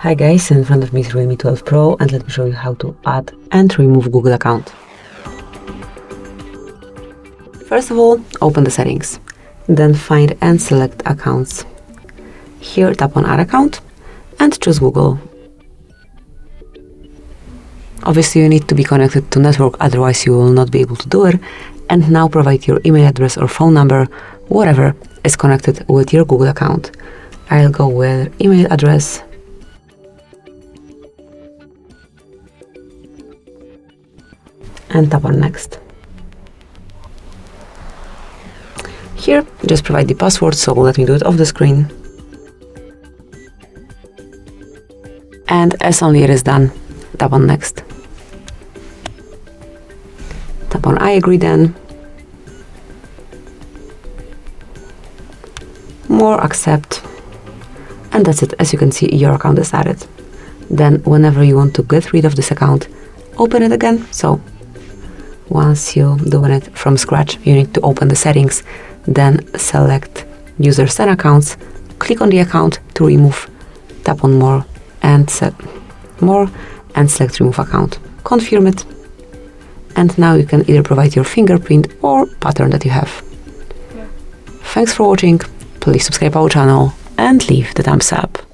Hi guys, in front of me is Realme 12 Pro and let me show you how to add and remove Google account. First of all, open the settings. Then find and select accounts. Here tap on add account and choose Google. Obviously you need to be connected to network, otherwise you will not be able to do it. And now provide your email address or phone number, whatever is connected with your Google account. I'll go with email address. And tap on next. Here, just provide the password, so let me do it off the screen. And as only it is done, tap on next. Tap on I agree then. More, accept. And that's it. As you can see, your account is added. Then whenever you want to get rid of this account, open it again. So once you doing it from scratch, you need to open the settings, then select users and accounts, click on the account to remove, tap on more and select remove account. Confirm it. And now you can either provide your fingerprint or pattern that you have. Yeah. Thanks for watching. Please subscribe our channel and leave the thumbs up.